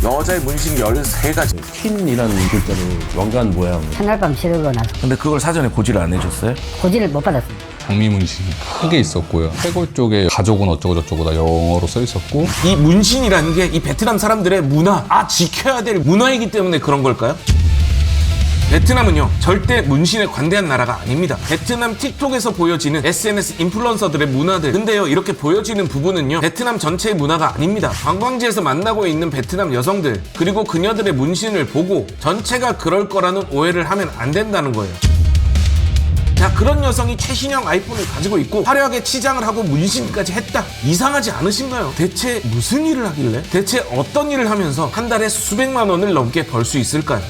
여자의 문신 13가지. 퀸이라는 글자로 왕관 모양. 첫날밤 치르고 나서 근데 그걸 사전에 고지를 안 해줬어요? 고지를 못 받았습니다. 장미 문신이 크게 있었고요. 해골 쪽에 가족은 어쩌고 저쩌고 다 영어로 써 있었고, 이 문신이라는 게 이 베트남 사람들의 문화, 지켜야 될 문화이기 때문에 그런 걸까요? 베트남은요, 절대 문신에 관대한 나라가 아닙니다. 베트남 틱톡에서 보여지는 SNS 인플루언서들의 문화들, 근데요, 이렇게 보여지는 부분은요, 베트남 전체의 문화가 아닙니다. 관광지에서 만나고 있는 베트남 여성들, 그리고 그녀들의 문신을 보고 전체가 그럴 거라는 오해를 하면 안 된다는 거예요. 자, 그런 여성이 최신형 아이폰을 가지고 있고 화려하게 치장을 하고 문신까지 했다. 이상하지 않으신가요? 대체 무슨 일을 하길래? 대체 어떤 일을 하면서 한 달에 수백만 원을 넘게 벌 수 있을까요?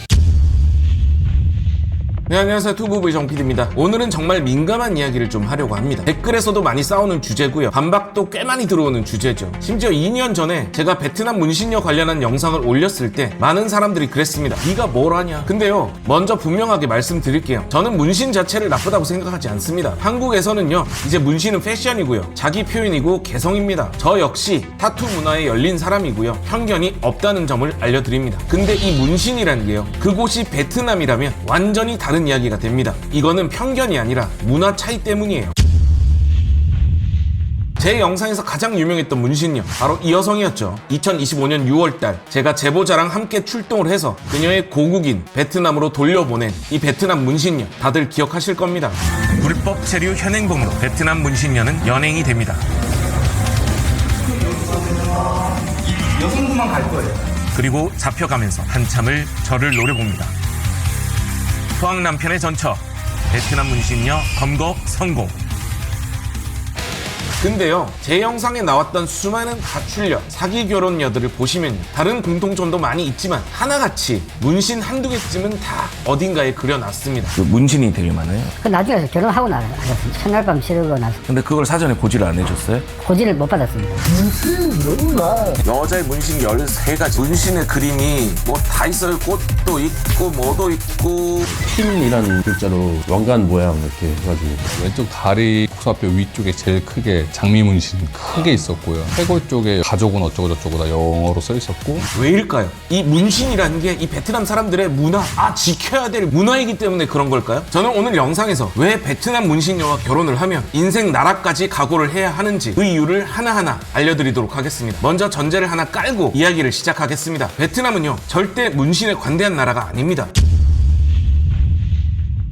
네, 안녕하세요. 투부부의 정PD입니다. 오늘은 정말 민감한 이야기를 좀 하려고 합니다. 댓글에서도 많이 싸우는 주제고요. 반박도 꽤 많이 들어오는 주제죠. 심지어 2년 전에 제가 베트남 문신녀 관련한 영상을 올렸을 때 많은 사람들이 그랬습니다. 네가 뭘 하냐? 근데요, 먼저 분명하게 말씀드릴게요. 저는 문신 자체를 나쁘다고 생각하지 않습니다. 한국에서는요, 이제 문신은 패션이고요. 자기 표현이고 개성입니다. 저 역시 타투 문화에 열린 사람이고요. 편견이 없다는 점을 알려드립니다. 근데 이 문신이라는 게요, 그곳이 베트남이라면 완전히 다른 이야기가 됩니다. 이거는 편견이 아니라 문화 차이 때문이에요. 제 영상에서 가장 유명했던 문신녀, 바로 이 여성이었죠. 2025년 6월달 제가 제보자랑 함께 출동을 해서 그녀의 고국인 베트남으로 돌려보낸 이 베트남 문신녀, 다들 기억하실 겁니다. 불법 체류 현행범으로 베트남 문신녀는 연행이 됩니다. 여성분만 갈 거예요. 그리고 잡혀가면서 한참을 저를 노려봅니다. 포항 남편의 전처, 베트남 문신녀 검거 성공. 근데요, 제 영상에 나왔던 수많은 가출녀, 사기 결혼녀들을 보시면 다른 공통점도 많이 있지만 하나같이 문신 한두 개쯤은 다 어딘가에 그려놨습니다. 그 문신이 되게 많아요? 그 나중에 결혼하고 나서 하셨습니다. 첫날밤 치르고 나서 근데 그걸 사전에 고지를 안 해줬어요? 고지를 못 받았습니다. 여자의 문신 13가지. 문신의 그림이 뭐 다 있어요. 꽃도 있고 뭐도 있고. 퀸이라는 글자로 왕관 모양 이렇게 해가지고. 왼쪽 다리 복사뼈 위쪽에 제일 크게 장미 문신이 크게 있었고요. 해골 쪽에 가족은 어쩌고 저쩌고 다 영어로 써 있었고. 왜일까요? 이 문신이라는 게 이 베트남 사람들의 문화, 지켜야 될 문화이기 때문에 그런 걸까요? 저는 오늘 영상에서 왜 베트남 문신녀와 결혼을 하면 인생 나라까지 각오를 해야 하는지 그 이유를 하나하나 알려드리도록 하겠습니다. 먼저 전제를 하나 깔고 이야기를 시작하겠습니다. 베트남은요, 절대 문신에 관대한 나라가 아닙니다.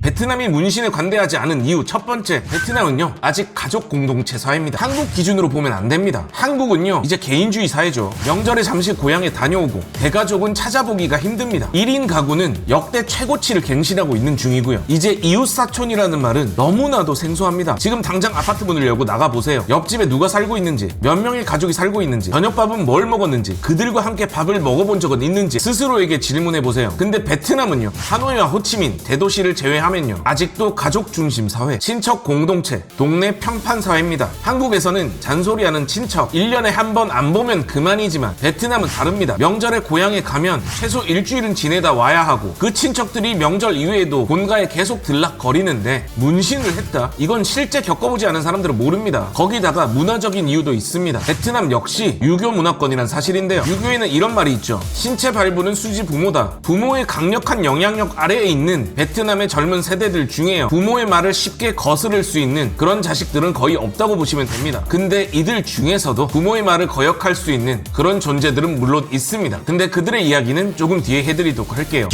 베트남이 문신에 관대하지 않은 이유 첫 번째, 베트남은요, 아직 가족 공동체 사회입니다. 한국 기준으로 보면 안 됩니다. 한국은요, 이제 개인주의 사회죠. 명절에 잠시 고향에 다녀오고 대가족은 찾아보기가 힘듭니다. 1인 가구는 역대 최고치를 갱신하고 있는 중이고요. 이제 이웃사촌이라는 말은 너무나도 생소합니다. 지금 당장 아파트 문을 열고 나가보세요. 옆집에 누가 살고 있는지, 몇 명의 가족이 살고 있는지, 저녁밥은 뭘 먹었는지, 그들과 함께 밥을 먹어본 적은 있는지 스스로에게 질문해보세요. 근데 베트남은요, 하노이와 호치민, 대도시를 제외하면 아직도 가족 중심 사회, 친척 공동체, 동네 평판 사회입니다. 한국에서는 잔소리하는 친척 1년에 한 번 안 보면 그만이지만 베트남은 다릅니다. 명절에 고향에 가면 최소 일주일은 지내다 와야 하고 그 친척들이 명절 이후에도 본가에 계속 들락거리는데 문신을 했다? 이건 실제 겪어보지 않은 사람들은 모릅니다. 거기다가 문화적인 이유도 있습니다. 베트남 역시 유교 문화권이란 사실인데요. 유교에는 이런 말이 있죠. 신체 발부는 수지 부모다. 부모의 강력한 영향력 아래에 있는 베트남의 젊은 세대들 중에요, 부모의 말을 쉽게 거스를 수 있는 그런 자식들은 거의 없다고 보시면 됩니다. 근데 이들 중에서도 부모의 말을 거역할 수 있는 그런 존재들은 물론 있습니다. 근데 그들의 이야기는 조금 뒤에 해드리도록 할게요.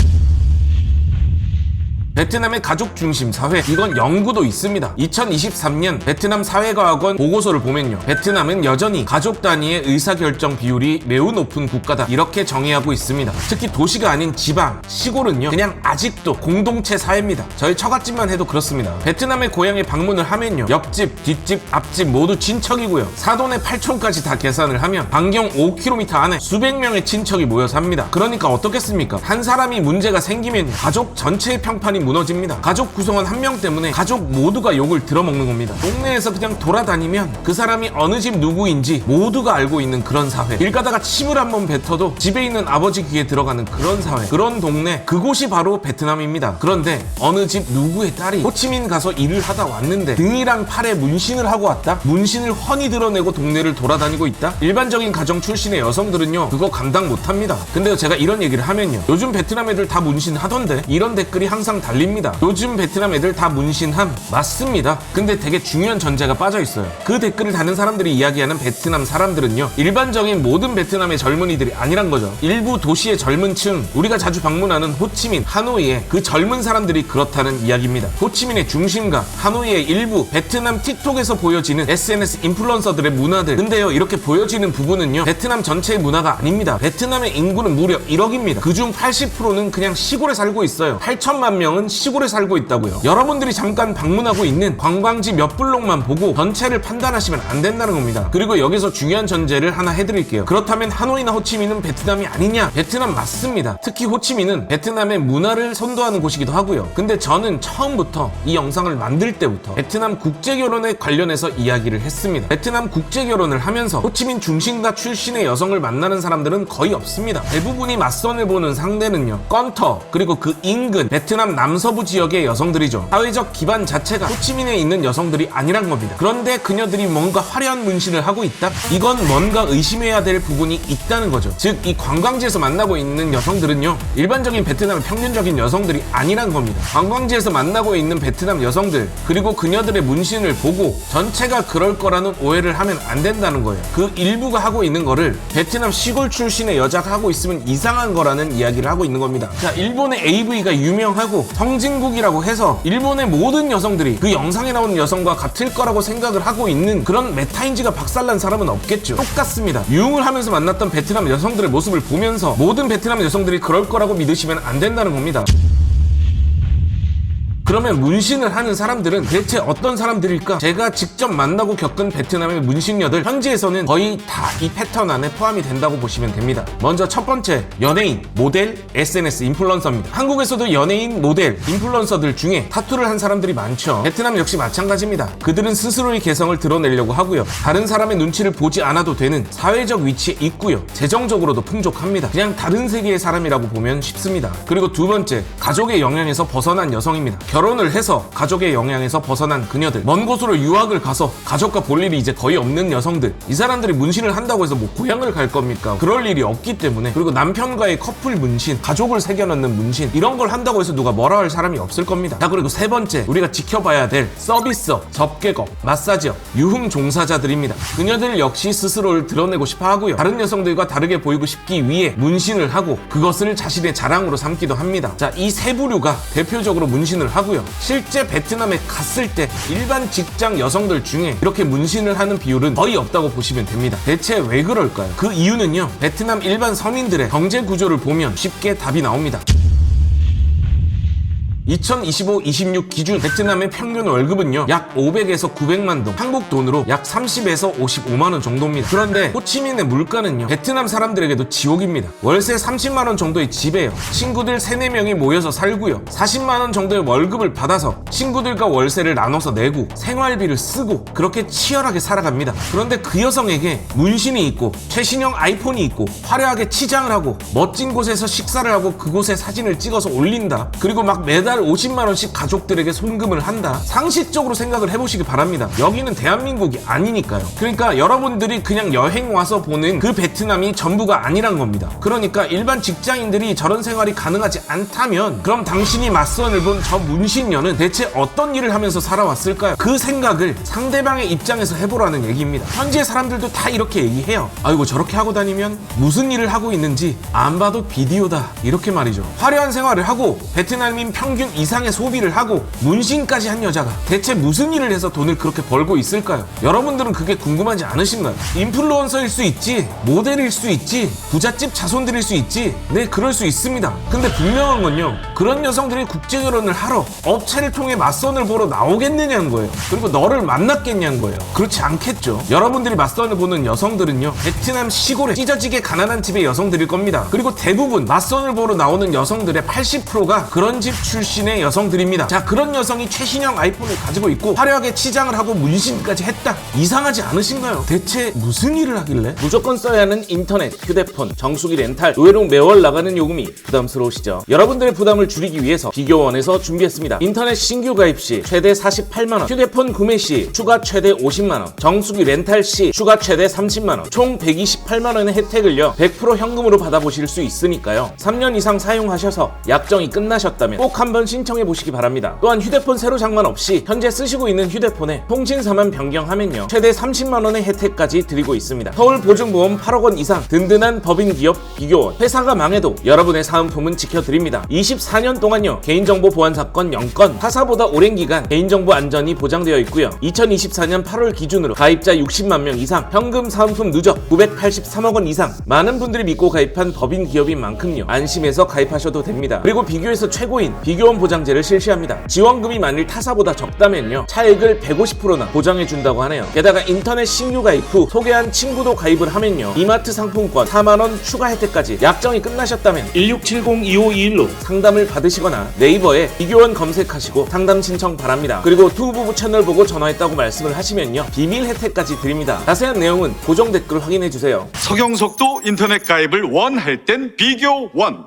베트남의 가족 중심 사회, 이건 연구도 있습니다. 2023년 베트남 사회과학원 보고서를 보면요, 베트남은 여전히 가족 단위의 의사결정 비율이 매우 높은 국가다, 이렇게 정의하고 있습니다. 특히 도시가 아닌 지방, 시골은요, 그냥 아직도 공동체 사회입니다. 저희 처갓집만 해도 그렇습니다. 베트남의 고향에 방문을 하면요, 옆집, 뒷집, 앞집 모두 친척이고요. 사돈의 팔촌까지 다 계산을 하면 반경 5km 안에 수백 명의 친척이 모여 삽니다. 그러니까 어떻겠습니까? 한 사람이 문제가 생기면 가족 전체의 평판이 무너집니다. 가족 구성원 한 명 때문에 가족 모두가 욕을 들어먹는 겁니다. 동네에서 그냥 돌아다니면 그 사람이 어느 집 누구인지 모두가 알고 있는 그런 사회. 길 가다가 침을 한번 뱉어도 집에 있는 아버지 귀에 들어가는 그런 사회. 그런 동네, 그곳이 바로 베트남입니다. 그런데 어느 집 누구의 딸이 호치민 가서 일을 하다 왔는데 등이랑 팔에 문신을 하고 왔다? 문신을 훤히 드러내고 동네를 돌아다니고 있다? 일반적인 가정 출신의 여성들은요, 그거 감당 못합니다. 근데 제가 이런 얘기를 하면요, 요즘 베트남 애들 다 문신 하던데? 이런 댓글이 항상 달립니다. 요즘 베트남 애들 다 문신함. 맞습니다. 근데 되게 중요한 전제가 빠져 있어요. 그 댓글을 다는 사람들이 이야기하는 베트남 사람들은요, 일반적인 모든 베트남의 젊은이들이 아니란 거죠. 일부 도시의 젊은 층, 우리가 자주 방문하는 호치민, 하노이의 그 젊은 사람들이 그렇다는 이야기입니다. 호치민의 중심가, 하노이의 일부 베트남 틱톡에서 보여지는 SNS 인플루언서들의 문화들. 근데요, 이렇게 보여지는 부분은요, 베트남 전체의 문화가 아닙니다. 베트남의 인구는 무려 1억입니다. 그중 80%는 그냥 시골에 살고 있어요. 8천만 명은 시골에 살고 있다고요. 여러분들이 잠깐 방문하고 있는 관광지 몇 블록만 보고 전체를 판단하시면 안 된다는 겁니다. 그리고 여기서 중요한 전제를 하나 해드릴게요. 그렇다면 하노이나 호치민은 베트남이 아니냐? 베트남 맞습니다. 특히 호치민은 베트남의 문화를 선도하는 곳이기도 하고요. 근데 저는 처음부터 이 영상을 만들 때부터 베트남 국제결혼에 관련해서 이야기를 했습니다. 베트남 국제결혼을 하면서 호치민 중심가 출신의 여성을 만나는 사람들은 거의 없습니다. 대부분이 맞선을 보는 상대는요, 건터, 그리고 그 인근 베트남 남서부 지역의 여성들이죠. 사회적 기반 자체가 호치민에 있는 여성들이 아니란 겁니다. 그런데 그녀들이 뭔가 화려한 문신을 하고 있다? 이건 뭔가 의심해야 될 부분이 있다는 거죠. 즉, 이 관광지에서 만나고 있는 여성들은요, 일반적인 베트남의 평균적인 여성들이 아니란 겁니다. 관광지에서 만나고 있는 베트남 여성들, 그리고 그녀들의 문신을 보고 전체가 그럴 거라는 오해를 하면 안 된다는 거예요. 그 일부가 하고 있는 거를 베트남 시골 출신의 여자가 하고 있으면 이상한 거라는 이야기를 하고 있는 겁니다. 자, 일본의 AV가 유명하고 성진국이라고 해서 일본의 모든 여성들이 그 영상에 나오는 여성과 같을 거라고 생각을 하고 있는 그런 메타인지가 박살난 사람은 없겠죠. 똑같습니다. 유흥을 하면서 만났던 베트남 여성들의 모습을 보면서 모든 베트남 여성들이 그럴 거라고 믿으시면 안 된다는 겁니다. 그러면 문신을 하는 사람들은 대체 어떤 사람들일까? 제가 직접 만나고 겪은 베트남의 문신녀들, 현지에서는 거의 다 이 패턴 안에 포함이 된다고 보시면 됩니다. 먼저 첫 번째, 연예인, 모델, SNS 인플루언서입니다. 한국에서도 연예인, 모델, 인플루언서들 중에 타투를 한 사람들이 많죠. 베트남 역시 마찬가지입니다. 그들은 스스로의 개성을 드러내려고 하고요, 다른 사람의 눈치를 보지 않아도 되는 사회적 위치에 있고요, 재정적으로도 풍족합니다. 그냥 다른 세계의 사람이라고 보면 쉽습니다. 그리고 두 번째, 가족의 영향에서 벗어난 여성입니다. 결혼을 해서 가족의 영향에서 벗어난 그녀들, 먼 곳으로 유학을 가서 가족과 볼 일이 이제 거의 없는 여성들. 이 사람들이 문신을 한다고 해서 뭐 고향을 갈 겁니까? 그럴 일이 없기 때문에. 그리고 남편과의 커플 문신, 가족을 새겨넣는 문신, 이런 걸 한다고 해서 누가 뭐라 할 사람이 없을 겁니다. 자, 그리고 세 번째, 우리가 지켜봐야 될 서비스업, 접객업, 마사지업, 유흥 종사자들입니다. 그녀들 역시 스스로를 드러내고 싶어 하고요, 다른 여성들과 다르게 보이고 싶기 위해 문신을 하고 그것을 자신의 자랑으로 삼기도 합니다. 자, 이 세 부류가 대표적으로 문신을 하고요, 실제 베트남에 갔을 때 일반 직장 여성들 중에 이렇게 문신을 하는 비율은 거의 없다고 보시면 됩니다. 대체 왜 그럴까요? 그 이유는요, 베트남 일반 서민들의 경제 구조를 보면 쉽게 답이 나옵니다. 2025-26 기준 베트남의 평균 월급은요, 약 500에서 900만 동, 한국 돈으로 약 30에서 55만 원 정도입니다. 그런데 호치민의 물가는요, 베트남 사람들에게도 지옥입니다. 월세 30만 원 정도의 집에요, 친구들 3, 4명이 모여서 살고요, 40만 원 정도의 월급을 받아서 친구들과 월세를 나눠서 내고 생활비를 쓰고 그렇게 치열하게 살아갑니다. 그런데 그 여성에게 문신이 있고 최신형 아이폰이 있고 화려하게 치장을 하고 멋진 곳에서 식사를 하고 그곳에 사진을 찍어서 올린다. 그리고 막 매달 50만 원씩 가족들에게 송금을 한다. 상식적으로 생각을 해보시기 바랍니다. 여기는 대한민국이 아니니까요. 그러니까 여러분들이 그냥 여행 와서 보는 그 베트남이 전부가 아니란 겁니다. 그러니까 일반 직장인들이 저런 생활이 가능하지 않다면 그럼 당신이 맞선을 본 저 문신녀는 대체 어떤 일을 하면서 살아왔을까요? 그 생각을 상대방의 입장에서 해보라는 얘기입니다. 현지의 사람들도 다 이렇게 얘기해요. 아이고, 저렇게 하고 다니면 무슨 일을 하고 있는지 안 봐도 비디오다, 이렇게 말이죠. 화려한 생활을 하고 베트남인 평균 이상의 소비를 하고 문신까지 한 여자가 대체 무슨 일을 해서 돈을 그렇게 벌고 있을까요? 여러분들은 그게 궁금하지 않으신가요? 인플루언서일 수 있지, 모델일 수 있지, 부잣집 자손들일 수 있지, 네, 그럴 수 있습니다. 근데 분명한 건요, 그런 여성들이 국제결혼을 하러 업체를 통해 맞선을 보러 나오겠느냐는 거예요. 그리고 너를 만났겠냐는 거예요. 그렇지 않겠죠. 여러분들이 맞선을 보는 여성들은요, 베트남 시골에 찢어지게 가난한 집의 여성들일 겁니다. 그리고 대부분 맞선을 보러 나오는 여성들의 80%가 그런 집 출신 출신의 여성들입니다. 자, 그런 여성이 최신형 아이폰을 가지고 있고 화려하게 치장을 하고 문신까지 했다. 이상하지 않으신가요? 대체 무슨 일을 하길래? 무조건 써야 하는 인터넷, 휴대폰, 정수기 렌탈, 의외로 매월 나가는 요금이 부담스러우시죠? 여러분들의 부담을 줄이기 위해서 비교원에서 준비했습니다. 인터넷 신규 가입 시 최대 48만원, 휴대폰 구매 시 추가 최대 50만원, 정수기 렌탈 시 추가 최대 30만원, 총 128만원의 혜택을요 100% 현금으로 받아보실 수 있으니까요. 3년 이상 사용하셔서 약정이 끝나셨다면 꼭 한번 신청해 보시기 바랍니다. 또한 휴대폰 새로 장만 없이 현재 쓰시고 있는 휴대폰에 통신사만 변경하면요 최대 30만원의 혜택까지 드리고 있습니다. 서울 보증보험 8억원 이상, 든든한 법인 기업 비교원, 회사가 망해도 여러분의 사은품은 지켜드립니다. 24년 동안요 개인정보 보안 사건 0건, 타사보다 오랜 기간 개인정보 안전이 보장되어 있고요. 2024년 8월 기준으로 가입자 60만 명 이상, 현금 사은품 누적 983억원 이상, 많은 분들이 믿고 가입한 법인 기업인 만큼요 안심해서 가입하셔도 됩니다. 그리고 비교에서 최고인 비교원 보장제를 실시합니다. 지원금이 만일 타사보다 적다면요 차액을 150%나 보장해준다고 하네요. 게다가 인터넷 신규 가입 후 소개한 친구도 가입을 하면요 이마트 상품권 4만원 추가 혜택까지, 약정이 끝나셨다면 1670-2521로 상담을 받으시거나 네이버에 비교원 검색하시고 상담 신청 바랍니다. 그리고 투부부 채널 보고 전화했다고 말씀을 하시면요 비밀 혜택까지 드립니다. 자세한 내용은 고정 댓글 확인해주세요. 서경석도 인터넷 가입을 원할 땐 비교원.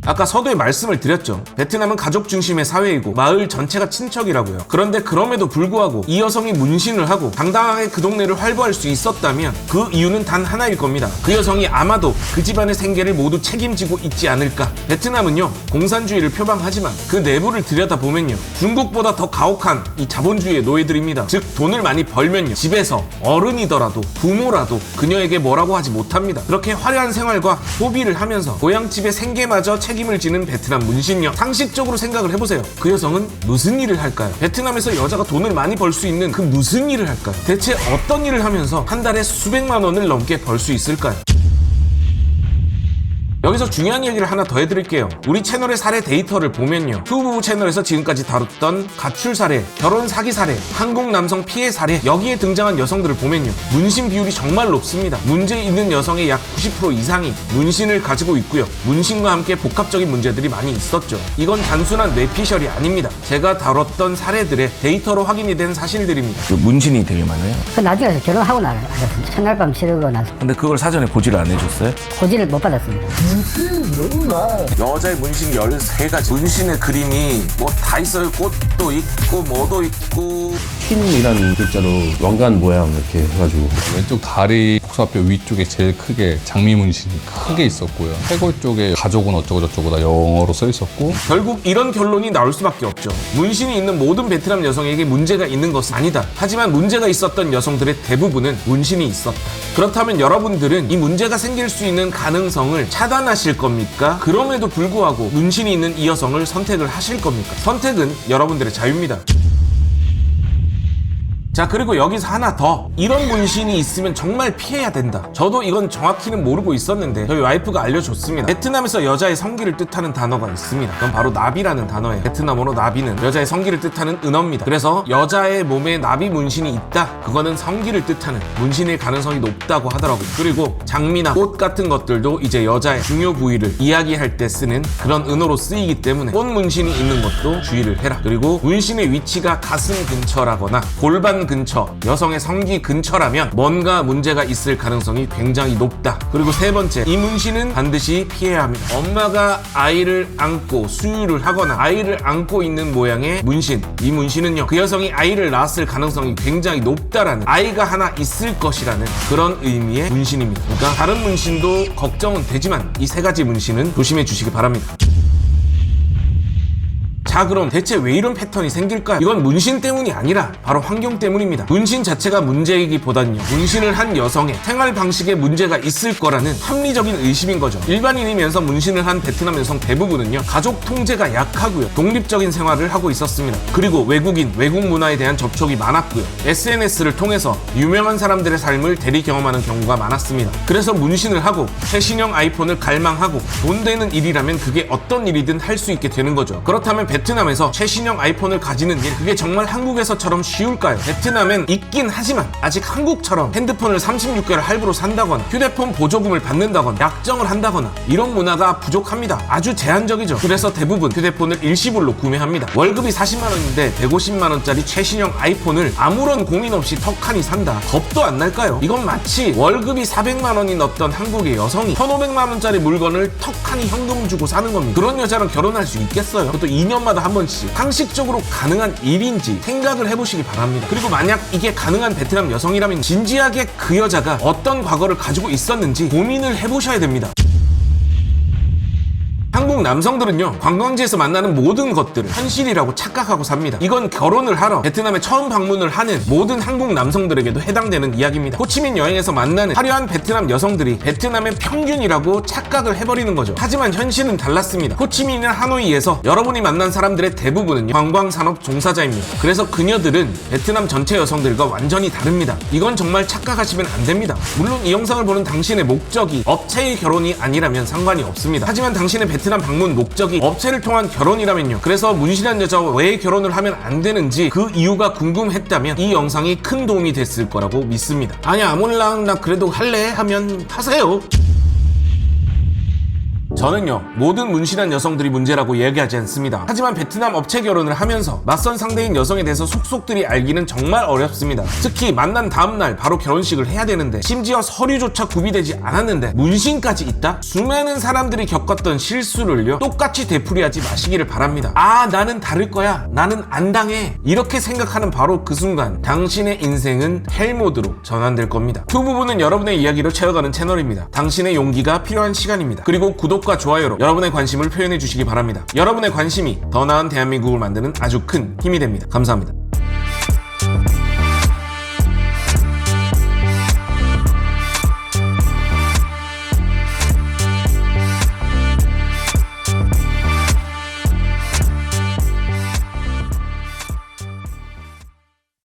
아까 서두에 말씀을 드렸죠. 베트남은 가족 중심의 사회이고 마을 전체가 친척이라고요. 그런데 그럼에도 불구하고 이 여성이 문신을 하고 당당하게 그 동네를 활보할 수 있었다면 그 이유는 단 하나일 겁니다. 그 여성이 아마도 그 집안의 생계를 모두 책임지고 있지 않을까. 베트남은요 공산주의를 표방하지만 그 내부를 들여다보면요 중국보다 더 가혹한 이 자본주의의 노예들입니다. 즉 돈을 많이 벌면요 집에서 어른이더라도 부모라도 그녀에게 뭐라고 하지 못합니다. 그렇게 화려한 생활과 소비를 하면서 고향집의 생계마저 책임을 지는 베트남 문신녀. 상식적으로 생각을 해보세요. 그 여성은 무슨 일을 할까요? 베트남에서 여자가 돈을 많이 벌 수 있는 그 무슨 일을 할까요? 대체 어떤 일을 하면서 한 달에 수백만 원을 넘게 벌 수 있을까요? 여기서 중요한 얘기를 하나 더 해드릴게요. 우리 채널의 사례 데이터를 보면요 투부부 채널에서 지금까지 다뤘던 가출 사례, 결혼 사기 사례, 한국 남성 피해 사례, 여기에 등장한 여성들을 보면요 문신 비율이 정말 높습니다. 문제 있는 여성의 약 90% 이상이 문신을 가지고 있고요 문신과 함께 복합적인 문제들이 많이 있었죠. 이건 단순한 뇌피셜이 아닙니다. 제가 다뤘던 사례들의 데이터로 확인이 된 사실들입니다. 그 문신이 되게 많아요. 그 나중에 결혼하고 알았습니다. 첫날밤 치르고 나서 근데 그걸 사전에 고지를 안 해줬어요? 고지를 못 받았습니다. 여자의 문신 13가지. 문신의 그림이 뭐 다 있어요. 꽃도 있고 뭐도 있고. 퀸이라는 글자로 왕관 모양 이렇게 해가지고 왼쪽 다리 복숭아뼈 위쪽에 제일 크게 장미 문신이 크게 있었고요. 해골 쪽에 가족은 어쩌고 저쩌고 다 영어로 써 있었고, 결국 이런 결론이 나올 수밖에 없죠. 문신이 있는 모든 베트남 여성에게 문제가 있는 것은 아니다. 하지만 문제가 있었던 여성들의 대부분은 문신이 있었다. 그렇다면 여러분들은 이 문제가 생길 수 있는 가능성을 차단하실 겁니까? 그럼에도 불구하고 문신이 있는 이 여성을 선택을 하실 겁니까? 선택은 여러분들의 자유입니다. 자, 그리고 여기서 하나 더. 이런 문신이 있으면 정말 피해야 된다. 저도 이건 정확히는 모르고 있었는데 저희 와이프가 알려줬습니다. 베트남에서 여자의 성기를 뜻하는 단어가 있습니다. 그건 바로 나비라는 단어예요. 베트남어로 나비는 여자의 성기를 뜻하는 은어입니다. 그래서 여자의 몸에 나비 문신이 있다, 그거는 성기를 뜻하는 문신일 가능성이 높다고 하더라고요. 그리고 장미나 꽃 같은 것들도 이제 여자의 중요 부위를 이야기할 때 쓰는 그런 은어로 쓰이기 때문에 꽃 문신이 있는 것도 주의를 해라. 그리고 문신의 위치가 가슴 근처라거나 골반 근처, 여성의 성기 근처라면 뭔가 문제가 있을 가능성이 굉장히 높다. 그리고 세 번째, 이 문신은 반드시 피해야 합니다. 엄마가 아이를 안고 수유를 하거나 아이를 안고 있는 모양의 문신, 이 문신은요 그 여성이 아이를 낳았을 가능성이 굉장히 높다라는, 아이가 하나 있을 것이라는 그런 의미의 문신입니다. 그러니까 다른 문신도 걱정은 되지만 이 세 가지 문신은 조심해 주시기 바랍니다. 자, 그럼 대체 왜 이런 패턴이 생길까요? 이건 문신 때문이 아니라 바로 환경 때문입니다. 문신 자체가 문제이기보단요 문신을 한 여성의 생활 방식에 문제가 있을 거라는 합리적인 의심인 거죠. 일반인이면서 문신을 한 베트남 여성 대부분은요 가족 통제가 약하고요 독립적인 생활을 하고 있었습니다. 그리고 외국인, 외국 문화에 대한 접촉이 많았고요 SNS를 통해서 유명한 사람들의 삶을 대리 경험하는 경우가 많았습니다. 그래서 문신을 하고 최신형 아이폰을 갈망하고 돈 되는 일이라면 그게 어떤 일이든 할 수 있게 되는 거죠. 그렇다면 베트남에서 최신형 아이폰을 가지는 일, 그게 정말 한국에서처럼 쉬울까요? 베트남엔 있긴 하지만 아직 한국처럼 핸드폰을 36개월 할부로 산다거나 휴대폰 보조금을 받는다거나 약정을 한다거나 이런 문화가 부족합니다. 아주 제한적이죠. 그래서 대부분 휴대폰을 일시불로 구매합니다. 월급이 40만 원인데 150만 원짜리 최신형 아이폰을 아무런 고민 없이 턱하니 산다. 겁도 안 날까요? 이건 마치 월급이 400만 원인 어떤 한국의 여성이 1,500만 원짜리 물건을 턱하니 현금 주고 사는 겁니다. 그런 여자랑 결혼할 수 있겠어요? 그것도 2년마다 한 번씩. 상식적으로 가능한 일인지 생각을 해보시기 바랍니다. 그리고 만약 이게 가능한 베트남 여성이라면 진지하게 그 여자가 어떤 과거를 가지고 있었는지 고민을 해보셔야 됩니다. 한국 남성들은요, 관광지에서 만나는 모든 것들을 현실이라고 착각하고 삽니다. 이건 결혼을 하러 베트남에 처음 방문을 하는 모든 한국 남성들에게도 해당되는 이야기입니다. 호치민 여행에서 만나는 화려한 베트남 여성들이 베트남의 평균이라고 착각을 해버리는 거죠. 하지만 현실은 달랐습니다. 호치민이나 하노이에서 여러분이 만난 사람들의 대부분은요, 관광산업 종사자입니다. 그래서 그녀들은 베트남 전체 여성들과 완전히 다릅니다. 이건 정말 착각하시면 안 됩니다. 물론 이 영상을 보는 당신의 목적이 업체의 결혼이 아니라면 상관이 없습니다. 하지만 당신의 베트남 방문 목적이 업체를 통한 결혼이라면요, 그래서 문신한 여자와 왜 결혼을 하면 안 되는지 그 이유가 궁금했다면 이 영상이 큰 도움이 됐을 거라고 믿습니다. 아니야 몰라 나 그래도 할래 하면 하세요. 저는요, 모든 문신한 여성들이 문제라고 얘기하지 않습니다. 하지만 베트남 업체 결혼을 하면서 낯선 상대인 여성에 대해서 속속들이 알기는 정말 어렵습니다. 특히 만난 다음날 바로 결혼식을 해야 되는데 심지어 서류조차 구비되지 않았는데 문신까지 있다? 수많은 사람들이 겪었던 실수를요, 똑같이 되풀이하지 마시기를 바랍니다. 아, 나는 다를 거야, 나는 안 당해, 이렇게 생각하는 바로 그 순간 당신의 인생은 헬모드로 전환될 겁니다. 그 부분은 여러분의 이야기로 채워가는 채널입니다. 당신의 용기가 필요한 시간입니다. 그리고 구독과 좋아요로 여러분의 관심을 표현해 주시기 바랍니다. 여러분의 관심이 더 나은 대한민국을 만드는 아주 큰 힘이 됩니다. 감사합니다.